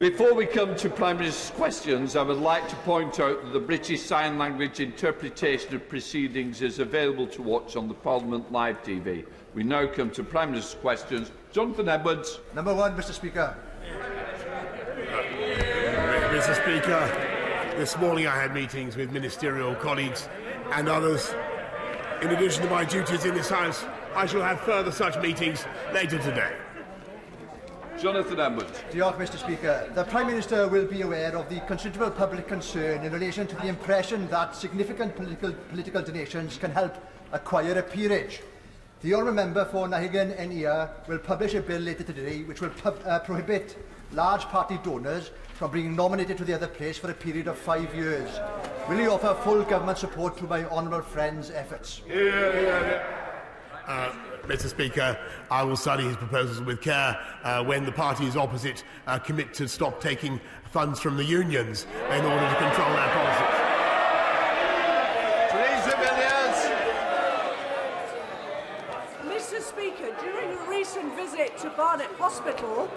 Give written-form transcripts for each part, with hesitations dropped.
Before we come to Prime Minister's questions, I would like to point out that the British Sign Language interpretation of proceedings is available to watch on the Parliament Live TV. We now come to Prime Minister's questions. Jonathan Edwards. Number one, Mr Speaker. Mr Speaker, this morning I had meetings with ministerial colleagues and others. In addition to my duties in this House, I shall have further such meetings later today. Jonathan Edwards. Diolch, Mr Speaker. The Prime Minister will be aware of the considerable public concern in relation to the impression that significant political donations can help acquire a peerage. The Honourable Member for Nahigan and Ia will publish a bill later today which will prohibit large party donors from being nominated to the other place for a period of 5 years. Will he offer full government support to my honourable friend's efforts? Mr Speaker, I will study his proposals with care when the parties opposite commit to stop taking funds from the unions in order to control our policies. Mr Speaker, during a recent visit to Barnet Hospital,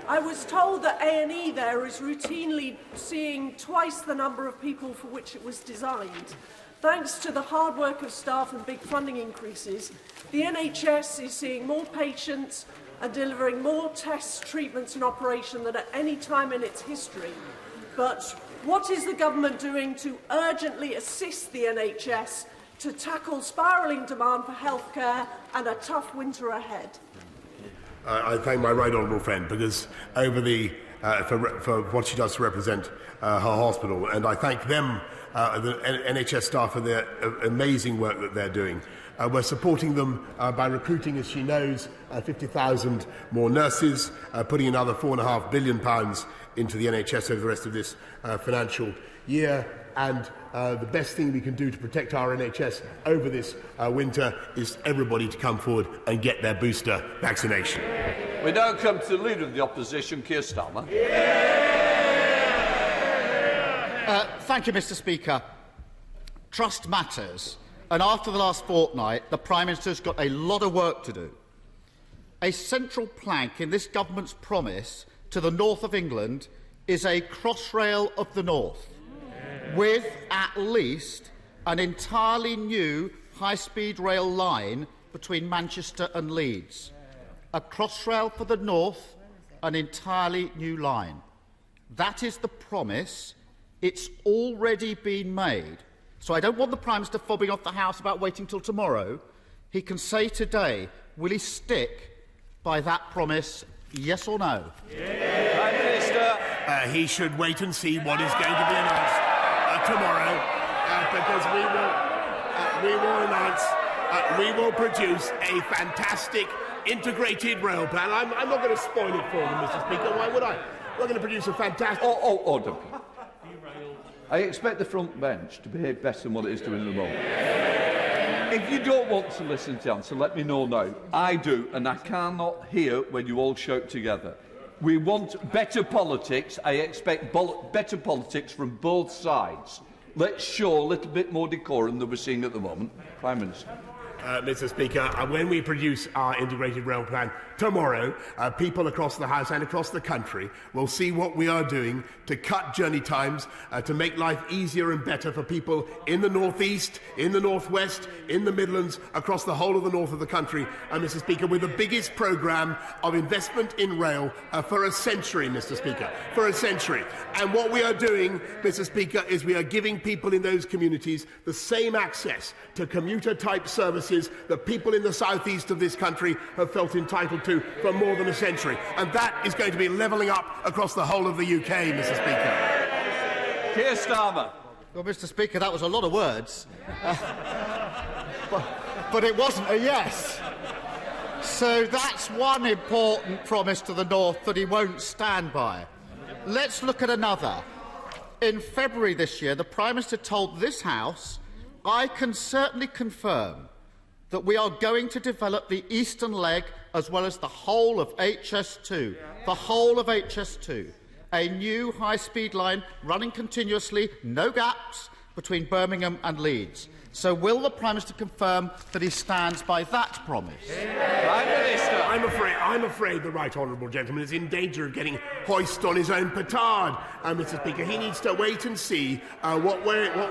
I was told that A&E there is routinely seeing twice the number of people for which it was designed. Thanks to the hard work of staff and big funding increases, the NHS is seeing more patients and delivering more tests, treatments and operations than at any time in its history. But what is the government doing to urgently assist the NHS to tackle spiralling demand for healthcare and a tough winter ahead? I thank my right honourable friend because over the for what she does to represent her hospital, and I thank them, the NHS staff, for their amazing work that they're doing. We're supporting them by recruiting, as she knows, 50,000 more nurses, putting another £4.5 billion into the NHS over the rest of this financial year. And the best thing we can do to protect our NHS over this winter is everybody to come forward and get their booster vaccination. We now come to the Leader of the Opposition, Keir Starmer. Thank you, Mr Speaker. Trust matters, and after the last fortnight, the Prime Minister's got a lot of work to do. A central plank in this government's promise to the north of England is a Crossrail of the North, with at least an entirely new high-speed rail line between Manchester and Leeds. A Crossrail for the north, an entirely new line. That is the promise. It's already been made. So I don't want the Prime Minister fobbing off the House about waiting till tomorrow. He can say today, will he stick by that promise, yes or no? Yeah. Prime Minister. He should wait and see what is going to be announced tomorrow, because we will produce a fantastic integrated rail plan. I'm not going to spoil it for them, Mr Speaker. Why would I? We're going to produce a fantastic... Order. I expect the front bench to behave better than what it is doing at the moment. If you don't want to listen to the answer, let me know now. I do, and I cannot hear when you all shout together. We want better politics. I expect better politics from both sides. Let's show a little bit more decorum than we're seeing at the moment. Prime Minister. Mr Speaker, when we produce our integrated rail plan tomorrow, people across the House and across the country will see what we are doing to cut journey times, to make life easier and better for people in the North East, in the North West, in the Midlands, across the whole of the north of the country. Mr Speaker, with the biggest programme of investment in rail for a century, Mr Speaker, for a century. And what we are doing, Mr Speaker, is we are giving people in those communities the same access to commuter-type services that people in the southeast of this country have felt entitled to for more than a century. And that is going to be levelling up across the whole of the UK, Mr Speaker. Keir Starmer. Well, Mr Speaker, that was a lot of words. But it wasn't a yes. So that's one important promise to the North that he won't stand by. Let's look at another. In February this year, the Prime Minister told this House, I can certainly confirm that we are going to develop the eastern leg as well as the whole of HS2. The whole of HS2. A new high-speed line running continuously, no gaps, between Birmingham and Leeds. So will the Prime Minister confirm that he stands by that promise? Prime Minister. I'm afraid the right honourable gentleman is in danger of getting hoist on his own petard, Mr. Speaker. He needs to wait and see what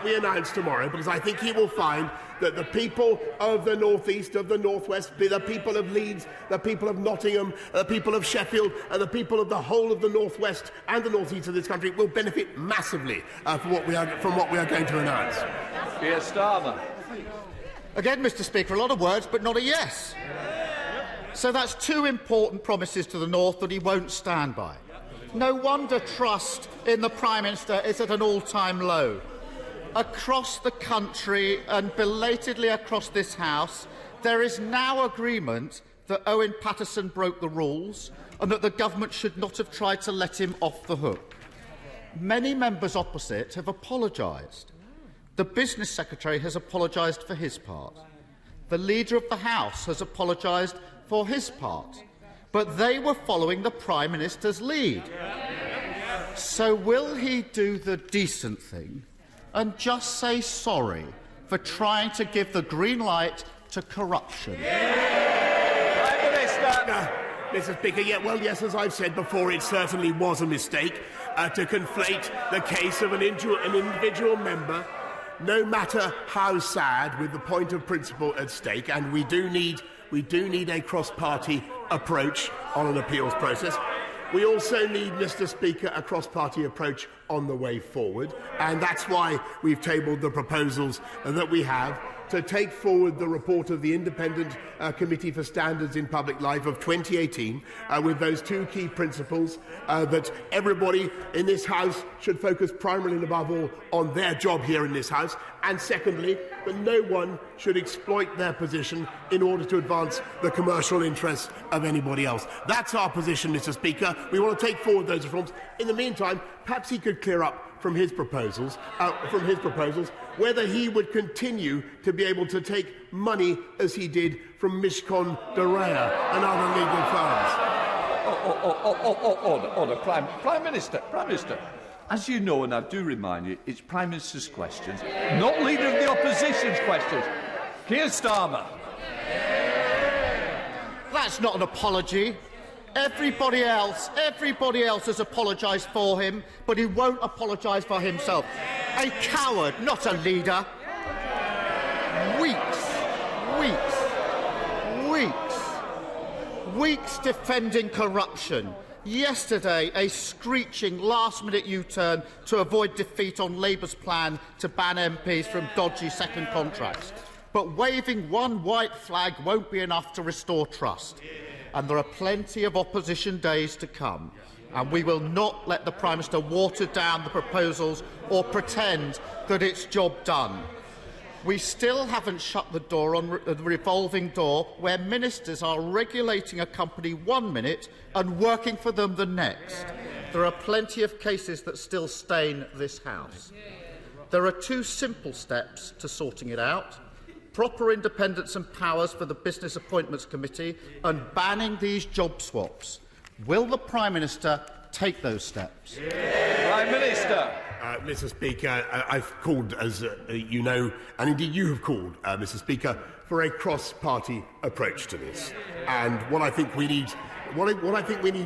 we announce tomorrow, because I think he will find that the people of the North East, of the North West, the people of Leeds, the people of Nottingham, the people of Sheffield, and the people of the whole of the North West and the North East of this country will benefit massively from what we are going to announce. Keir Starmer. Again, Mr. Speaker, a lot of words, but not a yes. So that's two important promises to the North that he won't stand by. No wonder trust in the Prime Minister is at an all-time low. Across the country and belatedly across this House, there is now agreement that Owen Paterson broke the rules and that the government should not have tried to let him off the hook. Many members opposite have apologised. The Business Secretary has apologised for his part. The Leader of the House has apologised for his part. But they were following the Prime Minister's lead. So will he do the decent thing and just say sorry for trying to give the green light to corruption? Prime Minister. Mr. Speaker, yes, as I've said before, it certainly was a mistake to conflate the case of an individual member, no matter how sad, with the point of principle at stake, and we do need a cross-party approach on an appeals process. We also need, Mr. Speaker, a cross-party approach on the way forward, and that's why we've tabled the proposals that we have to take forward the report of the Independent Committee for Standards in Public Life of 2018 with those two key principles that everybody in this House should focus primarily and above all on their job here in this House, and secondly, that no one should exploit their position in order to advance the commercial interests of anybody else. That's our position, Mr. Speaker. We want to take forward those reforms. In the meantime, perhaps he could clear up from his proposals, whether he would continue to be able to take money as he did from Mishcon de Rea and other legal firms. Order. Prime Minister. As you know, and I do remind you, it's Prime Minister's questions, not Leader of the Opposition's questions. Keir Starmer. That's not an apology. Everybody else has apologised for him, but he won't apologise for himself. A coward, not a leader. Weeks defending corruption. Yesterday, a screeching last-minute U-turn to avoid defeat on Labour's plan to ban MPs from dodgy second contracts. But waving one white flag won't be enough to restore trust. And there are plenty of opposition days to come. And we will not let the Prime Minister water down the proposals or pretend that it's job done. We still haven't shut the door on the revolving door where ministers are regulating a company 1 minute and working for them the next. There are plenty of cases that still stain this House. There are two simple steps to sorting it out: proper independence and powers for the Business Appointments Committee and banning these job swaps. Will the Prime Minister take those steps? Prime Minister. Mr. Speaker, I've called, as you know, and indeed you have called, Mr. Speaker, for a cross-party approach to this. And what I think we need,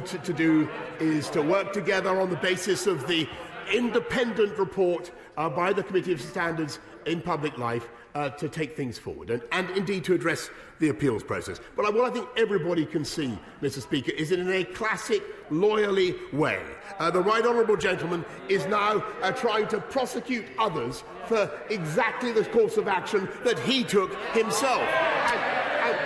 to do is to work together on the basis of the independent report by the Committee of Standards in Public Life to take things forward and indeed to address the appeals process. But what I think everybody can see, Mr. Speaker, is that in a classic lawyerly way, the right honourable gentleman is now trying to prosecute others for exactly the course of action that he took himself. And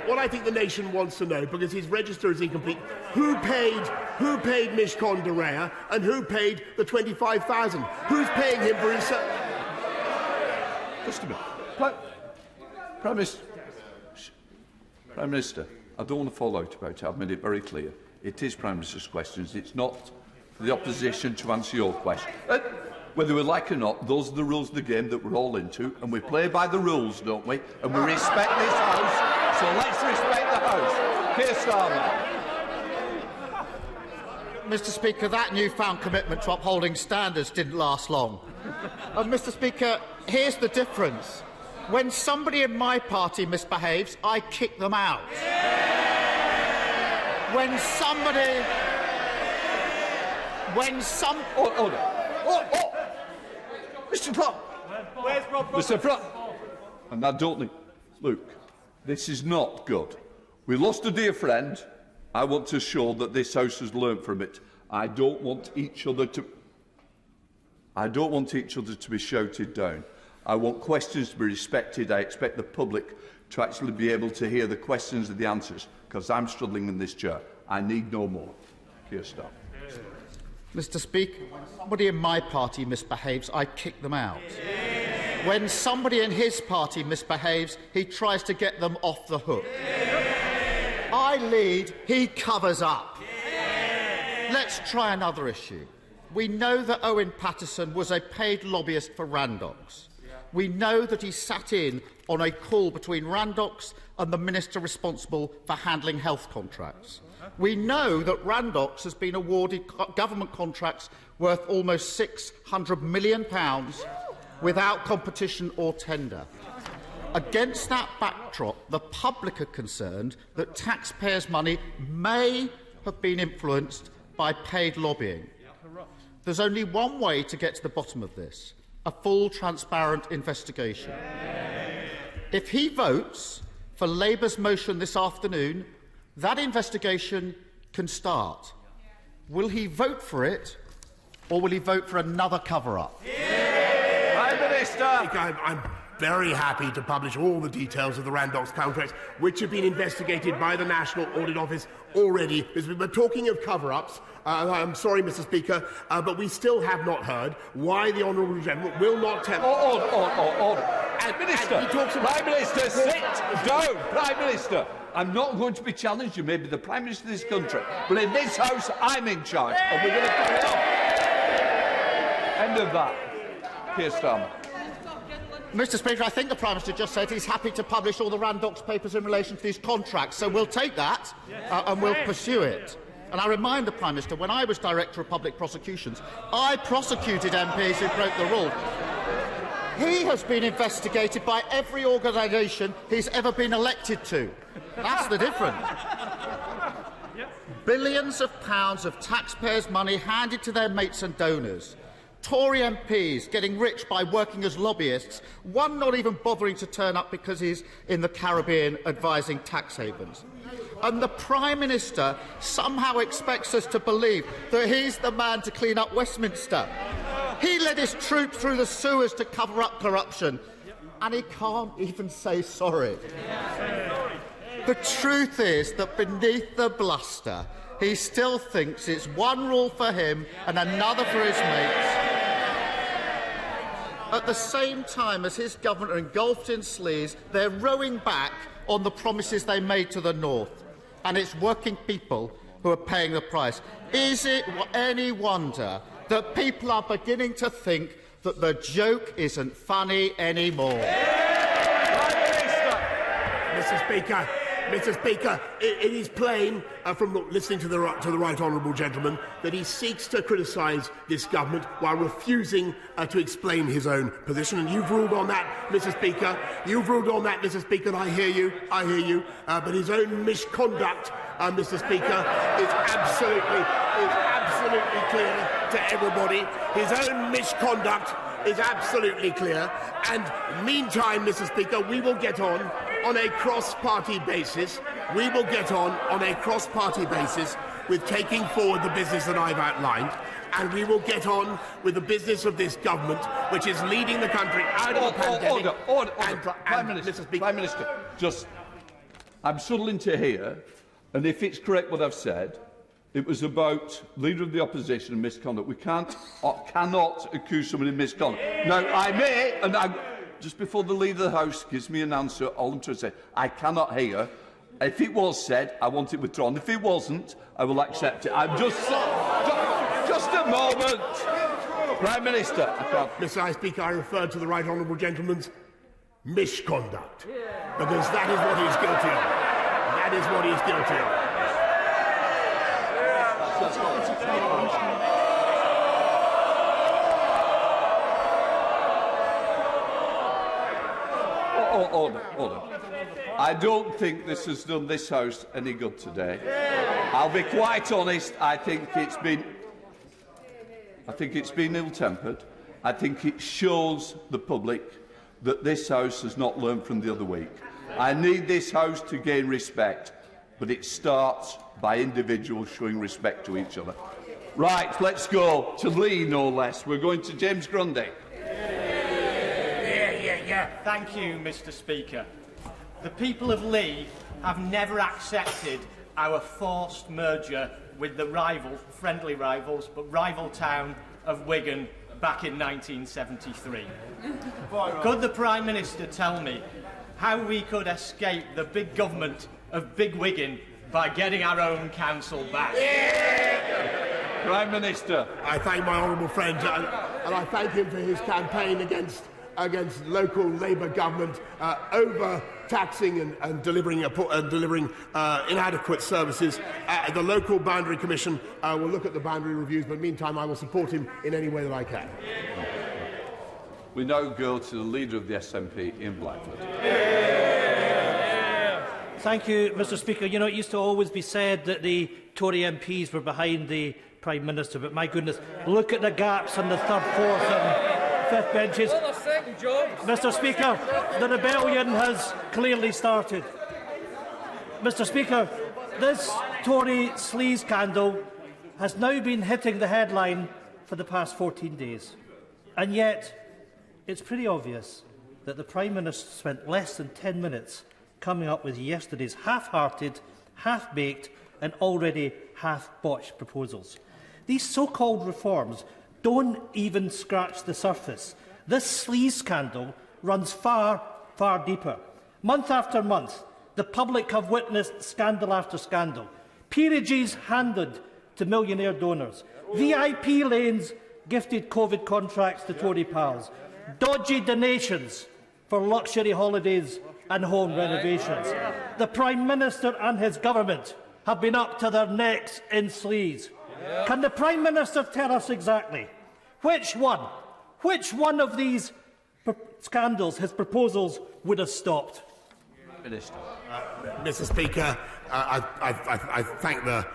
what I think the nation wants to know, because his register is incomplete, who paid Mishcon de Rea and who paid the 25,000? Who's paying him for his... Just a minute. Prime Minister, I don't want to fall out about it. I've made it very clear. It is Prime Minister's questions. It's not for the opposition to answer your question. Whether we like it or not, those are the rules of the game that we're all into, and we play by the rules, don't we? And we respect this House, so let's respect the House. Keir Starmer. Mr. Speaker, that newfound commitment to upholding standards didn't last long. Mr. Speaker, here's the difference. When somebody in my party misbehaves, I kick them out. When somebody... When some... Order. Mr. Clark. Where's Rob Mr. Clark. And I don't think... Look, this is not good. We lost a dear friend. I want to show that this House has learned from it. I don't want each other to be shouted down. I want questions to be respected. I expect the public to actually be able to hear the questions and the answers, because I'm struggling in this chair. I need no more. Keir Starmer. Mr. Speaker, when somebody in my party misbehaves, I kick them out. When somebody in his party misbehaves, he tries to get them off the hook. I lead, he covers up. Let's try another issue. We know that Owen Paterson was a paid lobbyist for Randox. We know that he sat in on a call between Randox and the minister responsible for handling health contracts. We know that Randox has been awarded government contracts worth almost £600 million without competition or tender. Against that backdrop, the public are concerned that taxpayers' money may have been influenced by paid lobbying. There's only one way to get to the bottom of this: a full, transparent investigation. If he votes for Labour's motion this afternoon, that investigation can start. Will he vote for it, or will he vote for another cover-up? Prime Minister! I'm very happy to publish all the details of the Randox contracts, which have been investigated by the National Audit Office already. We're talking of cover-ups. I'm sorry, Mr. Speaker, but we still have not heard why the Honourable Gentleman will not tell... Order. Prime Minister, sit down. Prime Minister, I'm not going to be challenged. You may be the Prime Minister of this country, but in this House, I'm in charge, and we're going to carry on. End of that. Keir Starmer. Mr. Speaker, I think the Prime Minister just said he's happy to publish all the Randox papers in relation to these contracts, so we'll take that and we'll pursue it. And I remind the Prime Minister, when I was Director of Public Prosecutions, I prosecuted MPs who broke the rules. He has been investigated by every organisation he's ever been elected to. That's the difference. Billions of pounds of taxpayers' money handed to their mates and donors. Tory MPs getting rich by working as lobbyists, one not even bothering to turn up because he's in the Caribbean advising tax havens. And the Prime Minister somehow expects us to believe that he's the man to clean up Westminster. He led his troops through the sewers to cover up corruption, and he can't even say sorry. The truth is that beneath the bluster, he still thinks it's one rule for him and another for his mates. At the same time as his government are engulfed in sleaze, they're rowing back on the promises they made to the North. And it's working people who are paying the price. Is it any wonder that people are beginning to think that the joke isn't funny anymore? Mr. Speaker, it is plain from listening to the right honourable gentleman that he seeks to criticise this government while refusing to explain his own position. And you've ruled on that, Mr. Speaker. You've ruled on that, Mr. Speaker, and I hear you. But his own misconduct, Mr. Speaker, is absolutely clear to everybody. His own misconduct is absolutely clear. And meantime, Mr. Speaker, we will get on a cross-party basis. We will get on a cross-party basis with taking forward the business that I've outlined, and we will get on with the business of this government, which is leading the country out of the pandemic. Prime Minister, I'm struggling to hear, and if it's correct what I've said, it was about Leader of the Opposition and misconduct. We cannot accuse somebody of misconduct. Now, I may, and just before the Leader of the House gives me an answer, all I'm trying to say, I cannot hear. If it was said, I want it withdrawn. If it wasn't, I will accept it. I'm just a moment. Prime Minister, I can't. Mr. Speaker, I referred to the right honourable gentleman's misconduct, because that is what he is guilty of. That is what he is guilty of. Order. I don't think this has done this House any good today. I'll be quite honest. I think it's been ill-tempered. I think it shows the public that this House has not learned from the other week. I need this House to gain respect, but it starts by individuals showing respect to each other. Right, let's go to Lee, no less. We're going to James Grundy. Yeah. Thank you, Mr. Speaker. The people of Lee have never accepted our forced merger with the friendly rivals, but rival town of Wigan back in 1973. Could the Prime Minister tell me how we could escape the big government of Big Wigan by getting our own council back? Prime Minister. I thank my honourable friend and I thank him for his campaign against local Labour government over-taxing and delivering inadequate services. The local boundary commission will look at the boundary reviews, but meantime I will support him in any way that I can. We now go to the Leader of the SNP, Ian Blackford. Thank you, Mr. Speaker. You know, it used to always be said that the Tory MPs were behind the Prime Minister, but my goodness, look at the gaps on the third, fourth and fifth benches. Mr. Speaker, the rebellion has clearly started. Mr. Speaker, this Tory sleaze scandal has now been hitting the headline for the past 14 days. And yet, it's pretty obvious that the Prime Minister spent less than 10 minutes coming up with yesterday's half-hearted, half-baked and already half-botched proposals. These so-called reforms don't even scratch the surface. This sleaze scandal runs far, far deeper. Month after month, the public have witnessed scandal after scandal. Peerages handed to millionaire donors. VIP lanes gifted COVID contracts to Tory pals. Dodgy donations for luxury holidays and home renovations. The Prime Minister and his government have been up to their necks in sleaze. Can the Prime Minister tell us exactly which one of these scandals his proposals would have stopped? Minister. Mr. Speaker, I thank the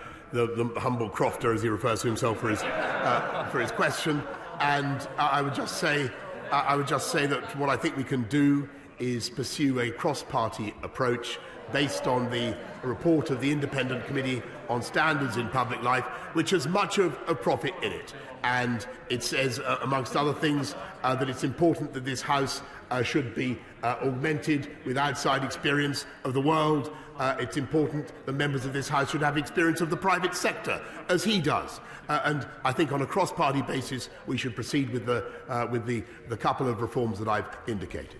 humble crofter, as he refers to himself, for his question, and I would just say that what I think we can do is pursue a cross-party approach based on the report of the Independent Committee on Standards in Public Life, which has much of a profit in it. And it says, amongst other things, that it's important that this House should be augmented with outside experience of the world. It's important that members of this House should have experience of the private sector, as he does. And I think on a cross-party basis we should proceed with the couple of reforms that I've indicated.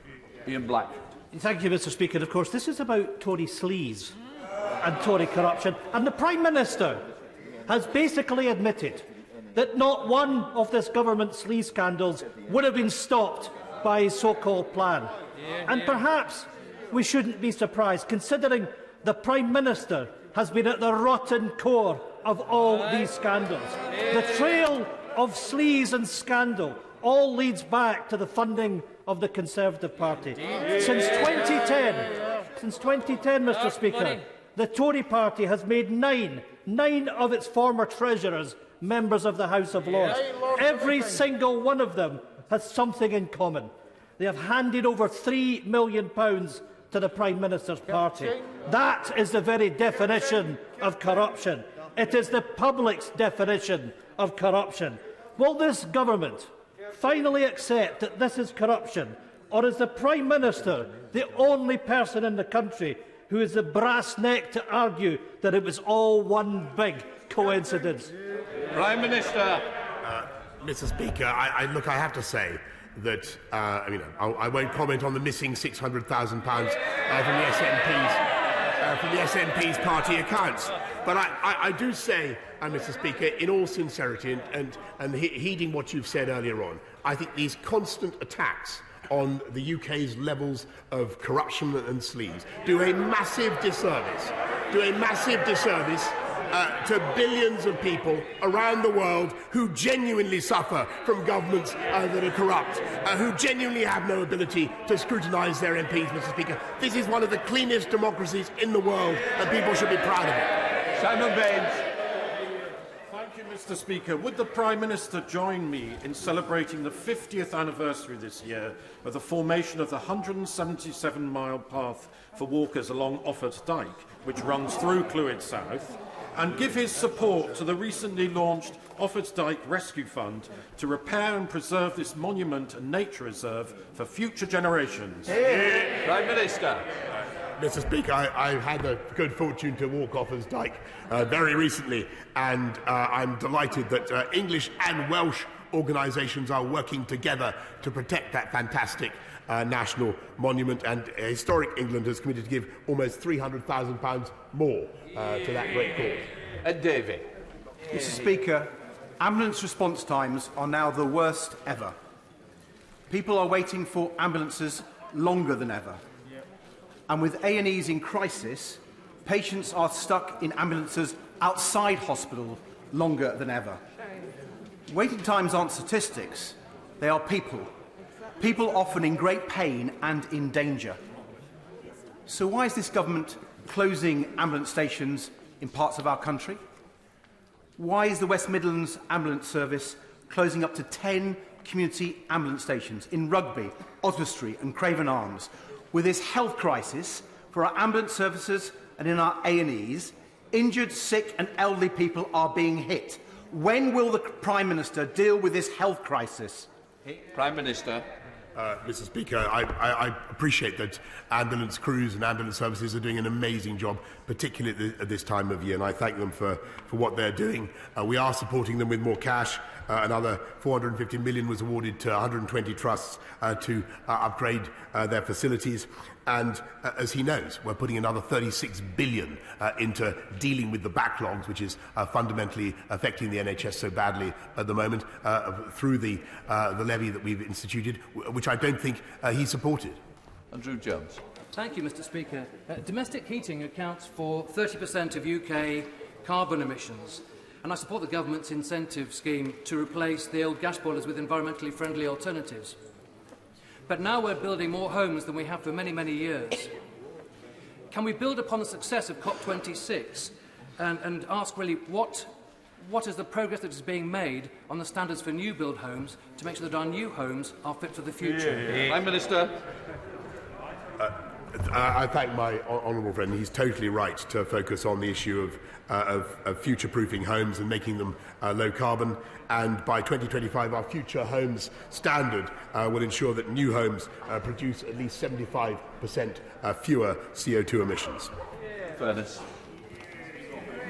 Ian Black. Thank you, Mr. Speaker. Of course, this is about Tory sleaze and Tory corruption. And the Prime Minister has basically admitted that not one of this government's sleaze scandals would have been stopped by his so-called plan. And perhaps we shouldn't be surprised, considering the Prime Minister has been at the rotten core of all these scandals. The trail of sleaze and scandal all leads back to the funding of the Conservative Party. Since 2010, Mr. Speaker, the Tory Party has made nine of its former treasurers members of the House of Lords. Every single one of them has something in common. They have handed over £3 million to the Prime Minister's party. That is the very definition of corruption. It is the public's definition of corruption. Will this government finally accept that this is corruption, or is the Prime Minister the only person in the country who has the brass neck to argue that it was all one big coincidence? Prime Minister. Mr. Speaker, I have to say that I won't comment on the missing £600,000 from the SNP's party accounts. But I do say, Mr. Speaker, in all sincerity and heeding what you've said earlier on, I think these constant attacks on the UK's levels of corruption and sleaze do a massive disservice to billions of people around the world who genuinely suffer from governments that are corrupt, who genuinely have no ability to scrutinise their MPs, Mr. Speaker. This is one of the cleanest democracies in the world, and people should be proud of it. Simon Baines. Thank you, Mr. Speaker. Would the Prime Minister join me in celebrating the 50th anniversary this year of the formation of the 177-mile path for walkers along Offord Dyke, which runs through Clwyd South, and give his support to the recently launched Offord Dyke Rescue Fund to repair and preserve this monument and nature reserve for future generations? Prime Minister. Mr. Speaker, I've had the good fortune to walk Offord Dyke very recently, and I'm delighted that English and Welsh organisations are working together to protect that fantastic national monument, and Historic England has committed to give almost £300,000 more to that great cause. And Davy. Mr. Speaker, ambulance response times are now the worst ever. People are waiting for ambulances longer than ever. And with A&Es in crisis, patients are stuck in ambulances outside hospital longer than ever. Waiting times aren't statistics, they are people. People often in great pain and in danger. So why is this government closing ambulance stations in parts of our country? Why is the West Midlands Ambulance Service closing up to 10 community ambulance stations in Rugby, Oswestry and Craven Arms? With this health crisis for our ambulance services and in our A&Es, injured, sick and elderly people are being hit. When will the Prime Minister deal with this health crisis? Prime Minister. Mr. Speaker, I appreciate that ambulance crews and ambulance services are doing an amazing job, particularly at this time of year, and I thank them for what they're doing. We are supporting them with more cash. Another £450 million was awarded to 120 trusts to upgrade their facilities. And as he knows, we're putting another £36 billion into dealing with the backlogs, which is fundamentally affecting the NHS so badly at the moment, through the levy that we've instituted, which I don't think he supported. Andrew Jones. Thank you, Mr. Speaker. Domestic heating accounts for 30% of UK carbon emissions, and I support the government's incentive scheme to replace the old gas boilers with environmentally friendly alternatives. But now we're building more homes than we have for many, many years. Can we build upon the success of COP26 and ask really what is the progress that is being made on the standards for new build homes to make sure that our new homes are fit for the future? Prime Minister. I thank my honourable friend. He's totally right to focus on the issue of future-proofing homes and making them low carbon. And by 2025, our future homes standard will ensure that new homes produce at least 75% fewer CO2 emissions. Fairness.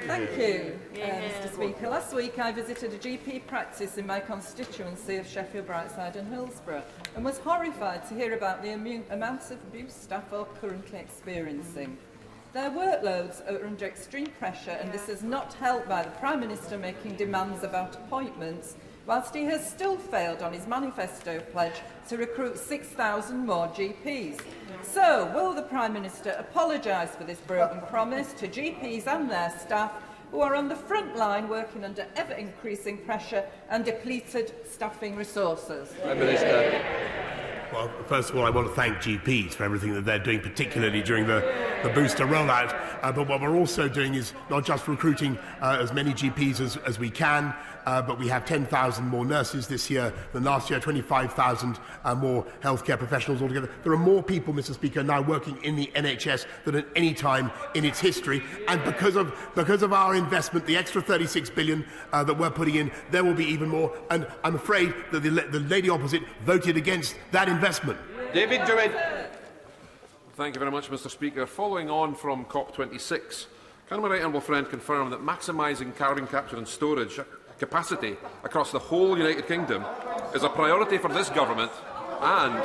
Thank you, Mr. Speaker. Last week I visited a GP practice in my constituency of Sheffield, Brightside and Hillsborough and was horrified to hear about the amounts of abuse staff are currently experiencing. Their workloads are under extreme pressure, and this is not helped by the Prime Minister making demands about appointments, whilst he has still failed on his manifesto pledge to recruit 6,000 more GPs. So, will the Prime Minister apologise for this broken promise to GPs and their staff who are on the front line working under ever-increasing pressure and depleted staffing resources? Prime Minister. Well, first of all, I want to thank GPs for everything that they're doing, particularly during the booster rollout. But what we're also doing is not just recruiting as many GPs as we can, but we have 10,000 more nurses this year than last year, 25,000 more healthcare professionals altogether. There are more people, Mr. Speaker, now working in the NHS than at any time in its history. And because of our investment, the extra 36 billion that we're putting in, there will be even more. And I'm afraid that the lady opposite voted against that investment. David Druid. Thank you very much, Mr. Speaker. Following on from COP26, can my right honourable friend confirm that maximising carbon capture and storage capacity across the whole United Kingdom is a priority for this government? And,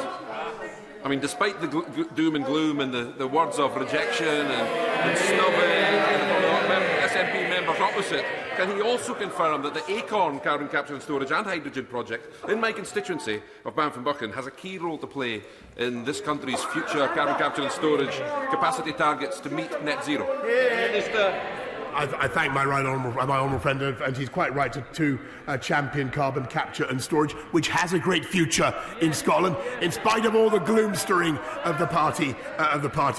I mean, despite the doom and gloom and the words of rejection and snubbing from the SNP members opposite, can he also confirm that the Acorn carbon capture and storage and hydrogen project in my constituency of Banff-and-Buchan has a key role to play in this country's future carbon capture and storage capacity targets to meet net zero? Minister. I thank my honourable friend, and he's quite right to champion carbon capture and storage, which has a great future in Scotland, in spite of all the gloomstering of the party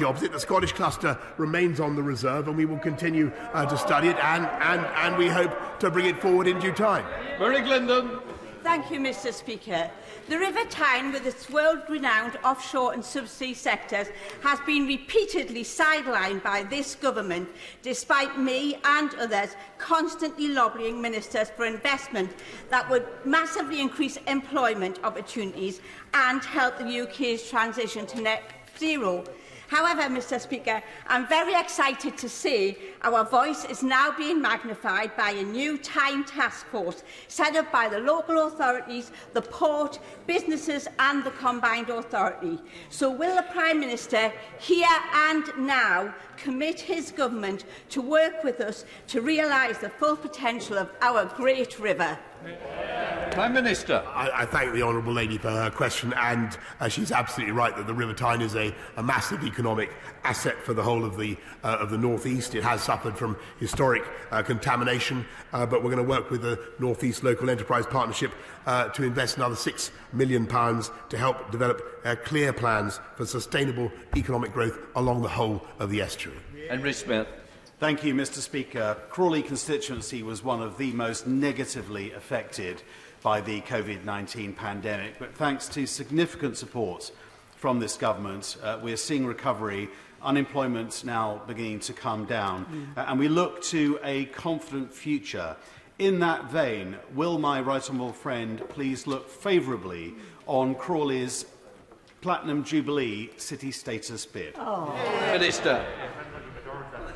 opposite. The Scottish cluster remains on the reserve, and we will continue to study it, and we hope to bring it forward in due time. Murray Glendon. Thank you, Mr. Speaker. The River Tyne, with its world-renowned offshore and subsea sectors, has been repeatedly sidelined by this government, despite me and others constantly lobbying ministers for investment that would massively increase employment opportunities and help the UK's transition to net zero. However, Mr. Speaker, I'm very excited to see our voice is now being magnified by a new Tyne task force set up by the local authorities, the port, businesses and the combined authority. So will the Prime Minister, here and now, commit his government to work with us to realise the full potential of our great river? Prime Minister. I thank the honourable lady for her question, and she's absolutely right that the River Tyne is a massive economic asset for the whole of the North East. It has suffered from historic contamination, but we're going to work with the North East Local Enterprise Partnership to invest another £6 million to help develop clear plans for sustainable economic growth along the whole of the estuary. Henry Smith. Thank you, Mr. Speaker. Crawley constituency was one of the most negatively affected by the COVID-19 pandemic, but thanks to significant support from this government, we are seeing recovery, unemployment now beginning to come down, and we look to a confident future. In that vein, will my right honourable friend please look favourably on Crawley's Platinum Jubilee City Status bid? Minister.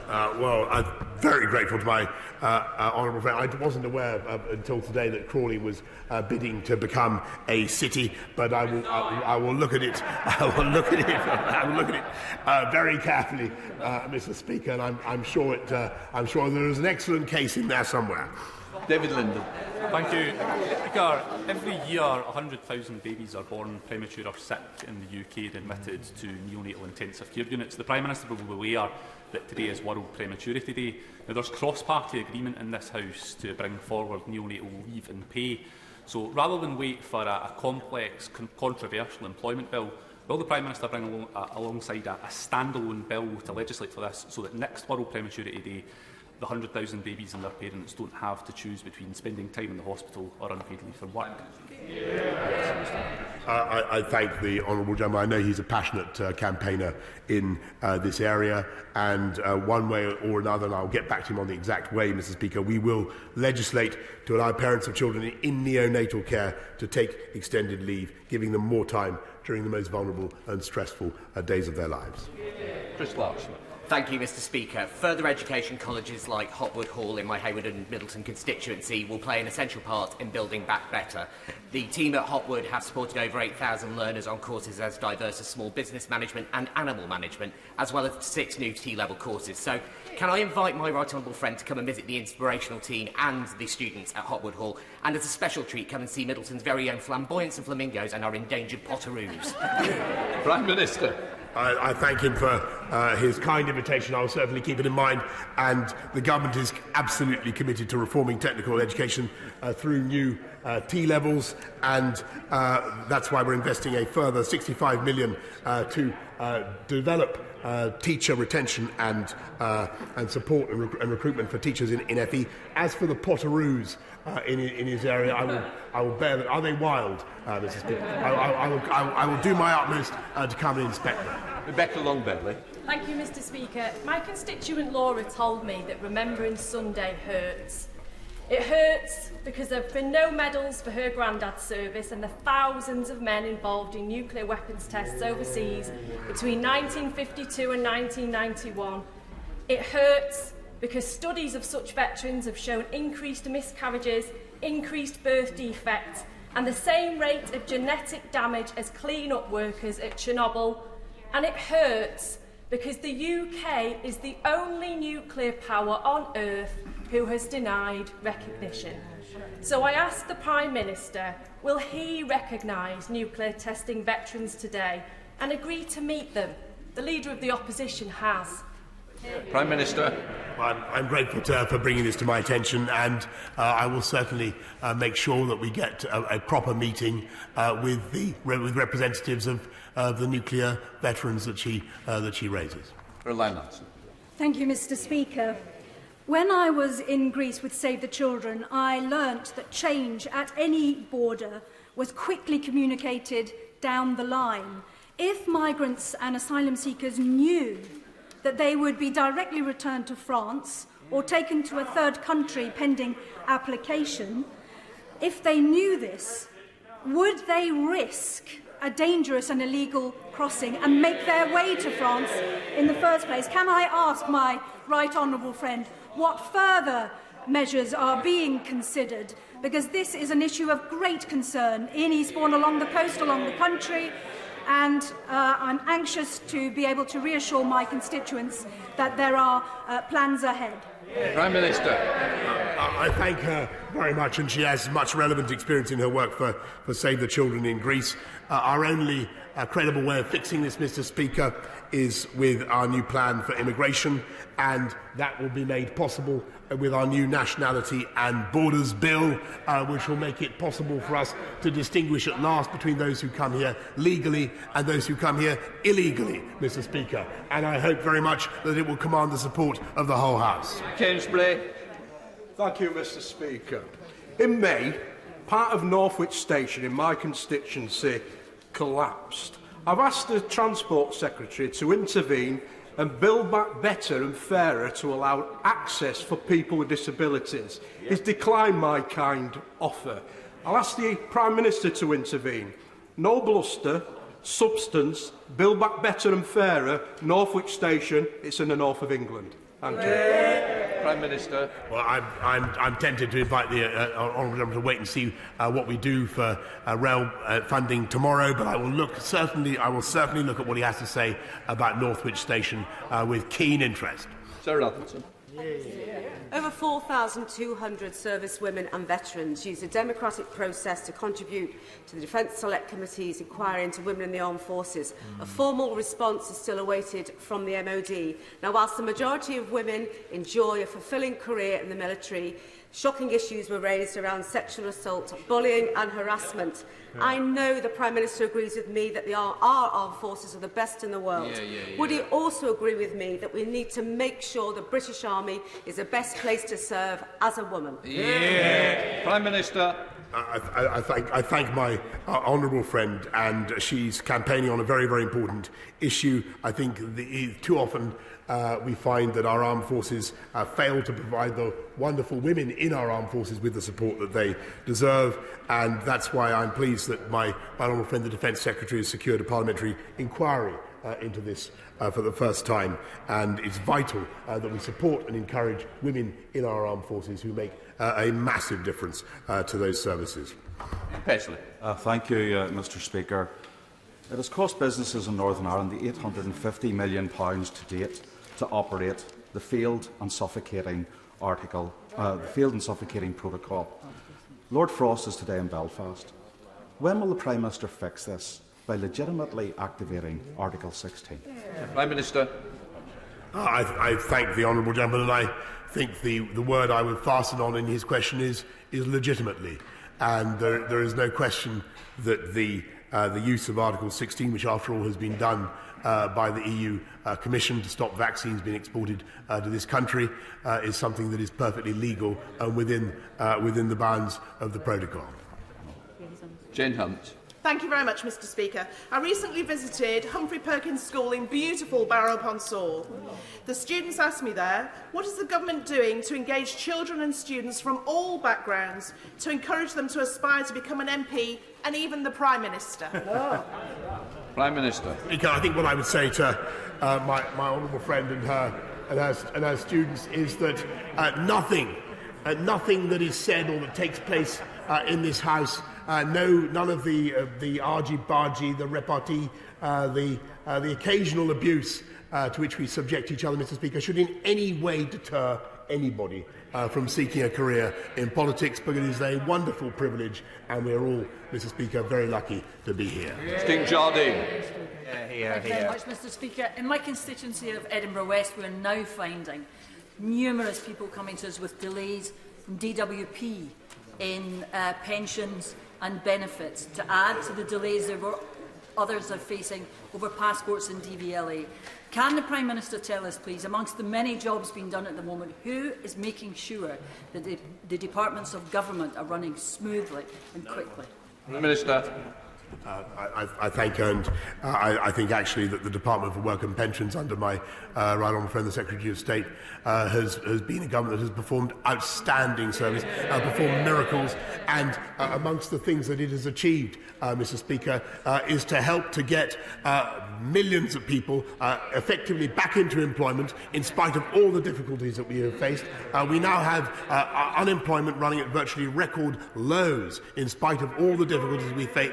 Well, I'm very grateful to my honourable friend. I wasn't aware until today that Crawley was bidding to become a city, but I will look at it. I will look at it very carefully, Mr. Speaker, and I'm sure there is an excellent case in there somewhere. David Linden. Thank you. Speaker, every year 100,000 babies are born premature or sick in the UK and admitted to neonatal intensive care units. The Prime Minister will be aware that today is World Prematurity Day. Now, there's cross-party agreement in this House to bring forward neonatal leave and pay. So rather than wait for a complex, controversial employment bill, will the Prime Minister bring alongside a standalone bill to legislate for this, so that next World Prematurity Day the 100,000 babies and their parents don't have to choose between spending time in the hospital or unpaid leave from work? I thank the honourable gentleman. I know he's a passionate campaigner in this area, and one way or another, and I'll get back to him on the exact way, Mr. Speaker, we will legislate to allow parents of children in neonatal care to take extended leave, giving them more time during the most vulnerable and stressful days of their lives. Chris Larson. Thank you, Mr. Speaker. Further education colleges like Hotwood Hall in my Hayward and Middleton constituency will play an essential part in building back better. The team at Hotwood have supported over 8,000 learners on courses as diverse as small business management and animal management, as well as 6 new T-level courses. So, can I invite my right honourable friend to come and visit the inspirational team and the students at Hotwood Hall, and as a special treat, come and see Middleton's very own flamboyants and flamingos and our endangered potoroos? Prime Minister. I thank him for his kind invitation. I will certainly keep it in mind, and the government is absolutely committed to reforming technical education through new T-levels, and that's why we're investing a further £65 million to develop teacher retention and support and recruitment for teachers in FE. As for the potoroos in his area, I will bear that. Are they wild, Mrs. Speaker? I will do my utmost to come and inspect them. Rebecca Long-Bentley. Thank you, Mr. Speaker. My constituent Laura told me that Remembrance Sunday hurts. It hurts because there have been no medals for her granddad's service and the thousands of men involved in nuclear weapons tests overseas between 1952 and 1991. It hurts because studies of such veterans have shown increased miscarriages, increased birth defects, and the same rate of genetic damage as clean-up workers at Chernobyl. And it hurts because the UK is the only nuclear power on earth who has denied recognition. So I ask the Prime Minister, will he recognise nuclear testing veterans today and agree to meet them? The Leader of the Opposition has. Prime Minister. Well, I'm grateful to her for bringing this to my attention, and I will certainly make sure that we get a proper meeting with representatives of the nuclear veterans that she raises. Thank you, Mr. Speaker. When I was in Greece with Save the Children, I learnt that change at any border was quickly communicated down the line. If migrants and asylum seekers knew that they would be directly returned to France or taken to a third country pending application, if they knew this, would they risk a dangerous and illegal crossing and make their way to France in the first place? Can I ask my right honourable friend what further measures are being considered? Because this is an issue of great concern in Eastbourne, along the coast, along the country, and I'm anxious to be able to reassure my constituents that there are plans ahead. Prime Minister. I thank her very much, and she has much relevant experience in her work for Save the Children in Greece. Our only credible way of fixing this, Mr. Speaker, is with our new plan for immigration, and that will be made possible with our new Nationality and Borders Bill, which will make it possible for us to distinguish at last between those who come here legally and those who come here illegally, Mr. Speaker. And I hope very much that it will command the support of the whole House. Kingsbury. Thank you, Mr. Speaker. In May, part of Northwich Station in my constituency collapsed. I've asked the Transport Secretary to intervene and build back better and fairer to allow access for people with disabilities. He's declined my kind offer. I'll ask the Prime Minister to intervene. No bluster, substance, build back better and fairer, Northwich Station, it's in the north of England. Thank you. Prime Minister. Well, I'm tempted to invite the honourable gentleman to wait and see what we do for rail funding tomorrow, but I will certainly look at what he has to say about Northwich Station with keen interest. Sir Atherton. Over 4,200 servicewomen and veterans used a democratic process to contribute to the Defence Select Committee's inquiry into women in the armed forces. A formal response is still awaited from the MOD. Now, whilst the majority of women enjoy a fulfilling career in the military, shocking issues were raised around sexual assault, bullying and harassment. I know the Prime Minister agrees with me that our armed forces are the best in the world. Would he also agree with me that we need to make sure the British Army is the best place to serve as a woman? Prime Minister. I thank my honourable friend, and she's campaigning on a very, very important issue. I think too often we find that our armed forces fail to provide the wonderful women in our armed forces with the support that they deserve, and that's why I'm pleased that my honourable friend, the Defence Secretary, has secured a parliamentary inquiry into this for the first time, and it's vital that we support and encourage women in our armed forces who make a massive difference to those services. Paisley. Thank you, Mr. Speaker. It has cost businesses in Northern Ireland the £850 million to date to operate the failed and suffocating protocol. Lord Frost is today in Belfast. When will the Prime Minister fix this by legitimately activating Article 16? Prime Minister. I thank the honourable gentleman, and I think the word I would fasten on in his question is legitimately. And there is no question that the use of Article 16, which after all has been done by the EU Commission to stop vaccines being exported to this country, is something that is perfectly legal and within the bounds of the protocol. Jane Hunt. Thank you very much, Mr. Speaker. I recently visited Humphrey Perkins School in beautiful Barrow-upon-Soar. The students asked me there, what is the government doing to engage children and students from all backgrounds to encourage them to aspire to become an MP and even the Prime Minister? Prime Minister. Speaker, I think what I would say to my honourable friend and her students is that nothing that is said or that takes place in this House, none of the argy-bargy, the repartee, the occasional abuse to which we subject each other, Mr. Speaker, should in any way deter anybody from seeking a career in politics, because it is a wonderful privilege, and we are all, Mr. Speaker, very lucky to be here. Sting Jardine. Thank you very much, Mr. Speaker. In my constituency of Edinburgh West, we are now finding numerous people coming to us with delays from DWP in pensions and benefits, to add to the delays there were others are facing over passports and DVLA. Can the Prime Minister tell us, please, amongst the many jobs being done at the moment, who is making sure that the departments of government are running smoothly and quickly? Minister. I thank her, and I think actually that the Department for Work and Pensions under my right honourable friend the Secretary of State has been a government that has performed outstanding service, performed miracles, and amongst the things that it has achieved, Mr. Speaker, is to help to get millions of people effectively back into employment in spite of all the difficulties that we have faced. We now have unemployment running at virtually record lows in spite of all the difficulties we face,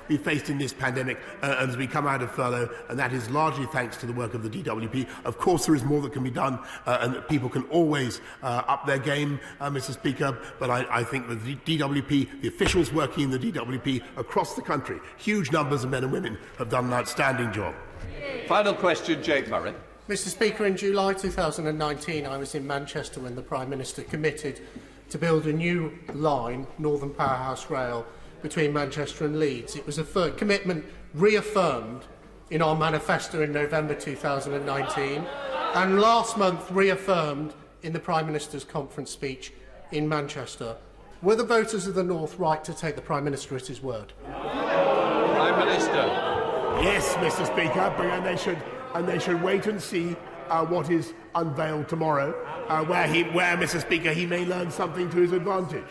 we faced in this pandemic as we come out of furlough, and that is largely thanks to the work of the DWP. Of course, there is more that can be done, and that people can always up their game, Mr. Speaker, but I think that the DWP, the officials working in the DWP across the country, huge numbers of men and women, have done an outstanding job. Final question, Jake Murray. Mr. Speaker, in July 2019, I was in Manchester when the Prime Minister committed to build a new line, Northern Powerhouse Rail, between Manchester and Leeds. It was a commitment reaffirmed in our manifesto in November 2019 and last month reaffirmed in the Prime Minister's conference speech in Manchester. Were the voters of the North right to take the Prime Minister at his word? Prime Minister. Yes, Mr. Speaker, and they should wait and see what is unveiled tomorrow, where, Mr. Speaker, he may learn something to his advantage.